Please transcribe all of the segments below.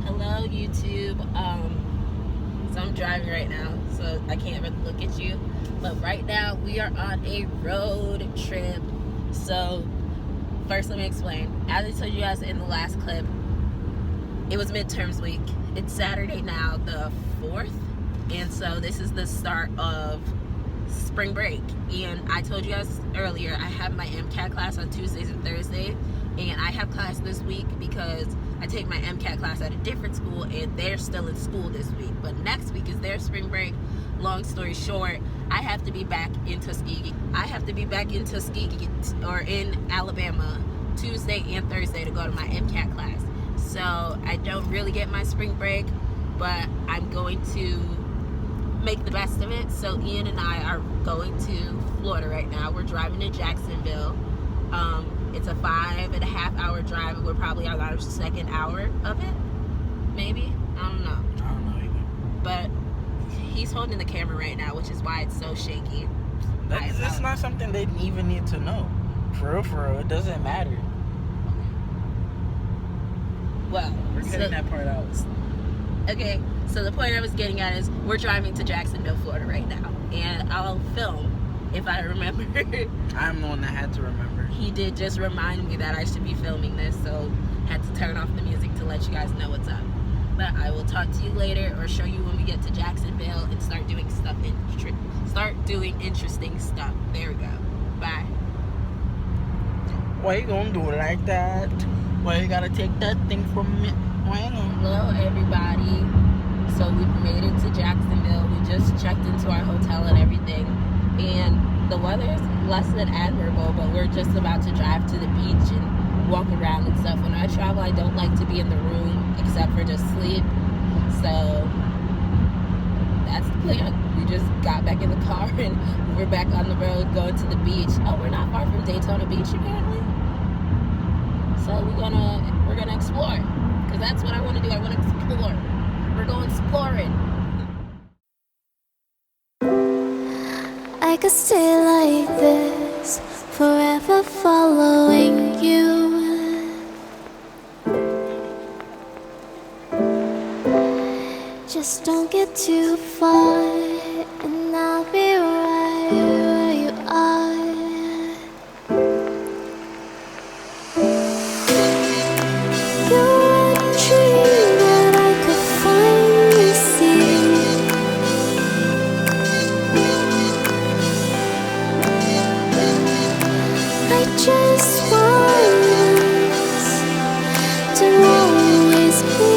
Hello, YouTube. So I'm driving right now, so I can't really look at you. But right now, we are on a road trip. So first, let me explain. As I told you guys in the last clip, it was midterms week. It's Saturday now, the 4th, and so this is the start of spring break. And I told you guys earlier, I have my MCAT class on Tuesdays and Thursdays, and I have class this week because I take my MCAT class at a different school and they're still in school this week. But next week is their spring break. Long story short, I have to be back in Tuskegee. Or in Alabama Tuesday and Thursday to go to my MCAT class. So I don't really get my spring break, but I'm going to make the best of it. So Ian and I are going to Florida right now. We're driving to Jacksonville. It's a 5.5 hour drive, and we're probably on our second hour of it. Maybe? I don't know either. But he's holding the camera right now, which is why it's so shaky. That's not something they even need to know. For real, it doesn't matter. Well, we're cutting that part out. Okay, so the point I was getting at is we're driving to Jacksonville, Florida right now, and I'll film if I remember. I'm the one that had to remember. He did just remind me that I should be filming this, so had to turn off the music to let you guys know what's up. But I will talk to you later, or show you when we get to Jacksonville and start doing interesting stuff. There we go. Bye. Why you gonna do it like that? Why you gotta take that thing from me? Hello, everybody. So we've made it to Jacksonville. We just checked into our hotel and everything, and the weather is less than admirable, but we're just about to drive to the beach and walk around and stuff. When I travel, I don't like to be in the room except for just sleep. So that's the plan. We just got back in the car and we're back on the road going to the beach. Oh, we're not far from Daytona Beach apparently. So we're gonna explore, because that's what I want to do. I want to explore. We're going exploring. I could stay like this, forever following you. Just don't get too far, and I'll be right where you are. You're a dream that I could finally see. I just want us to always be.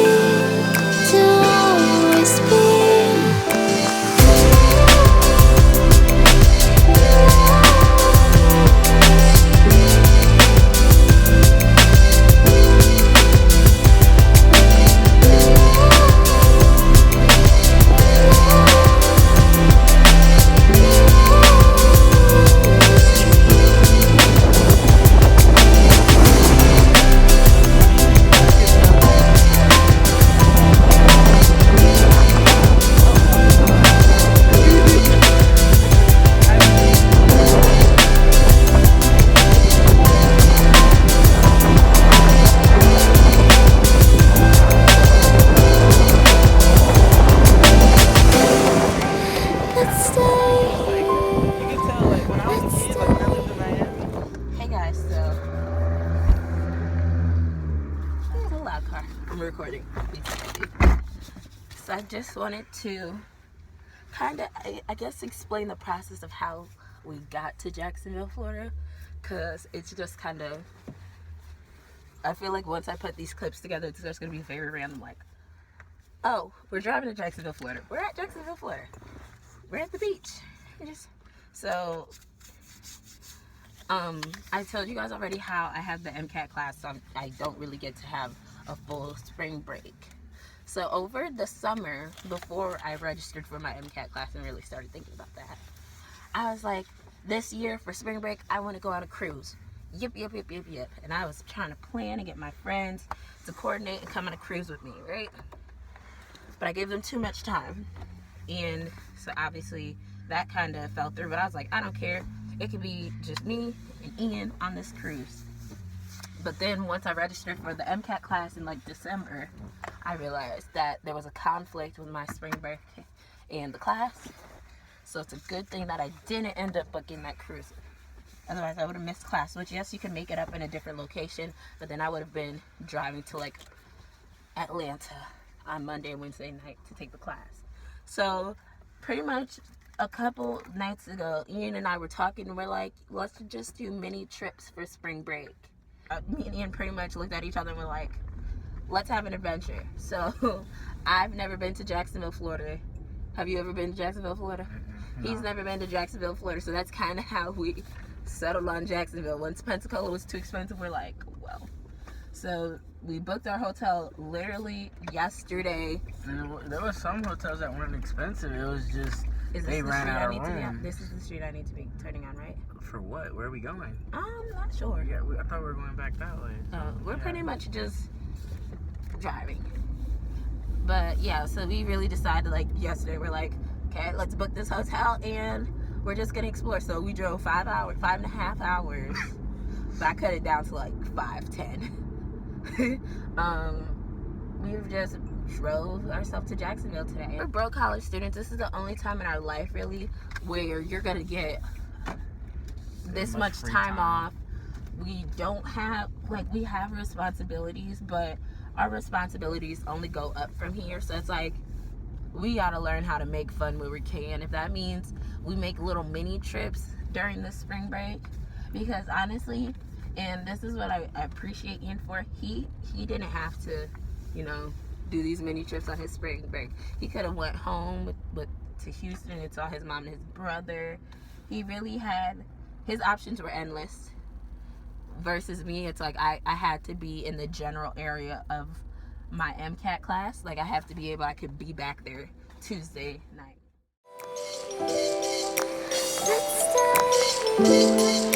Recording. So I just wanted to kind of, I guess, explain the process of how we got to Jacksonville, Florida, because it's just kind of, I feel like once I put these clips together, it's just going to be very random, like, oh, we're driving to Jacksonville, Florida. We're at Jacksonville, Florida. We're at the beach. So I told you guys already how I have the MCAT class, so I don't really get to have a full spring break. So over the summer, before I registered for my MCAT class and really started thinking about that, I was like, this year for spring break, I want to go on a cruise. Yep. And I was trying to plan and get my friends to coordinate and come on a cruise with me, right? But I gave them too much time. And so obviously that kind of fell through. But I was like, I don't care. It could be just me and Ian on this cruise. But then once I registered for the MCAT class in like December, I realized that there was a conflict with my spring break and the class. So it's a good thing that I didn't end up booking that cruise. Otherwise I would have missed class, which yes, you can make it up in a different location, but then I would have been driving to like Atlanta on Monday and Wednesday night to take the class. So pretty much a couple nights ago, Ian and I were talking and we're like, let's just do mini trips for spring break. Me and Ian pretty much looked at each other and we're like, let's have an adventure. So I've never been to Jacksonville, Florida. Have you ever been to Jacksonville, Florida? No. He's never been to Jacksonville, Florida. So that's kind of how we settled on Jacksonville. Once Pensacola was too expensive, we're like, well. So we booked our hotel literally yesterday. And there was some hotels that weren't expensive. It was just they ran out of room. This is the street I need to be turning on, right? For what? Where are we going? I'm not sure. Yeah, I thought we were going back that way. So, We're pretty much just driving. But yeah, so we really decided like yesterday, we're like, okay, let's book this hotel and we're just gonna explore. So we drove 5.5 hours. But I cut it down to like 5:10. We've just drove ourselves to Jacksonville today. We're broke college students. This is the only time in our life really where you're gonna get this much time off. We don't have, like, we have responsibilities, but our responsibilities only go up from here. So it's like we gotta learn how to make fun where we can. If that means we make little mini trips during the spring break, because honestly, and this is what I appreciate Ian for, he didn't have to, you know, do these mini trips on his spring break. He could have went home to Houston and saw his mom and his brother. He really had, his options were endless. Versus me, it's like I had to be in the general area of my MCAT class. Like I could be back there Tuesday night. Let's start.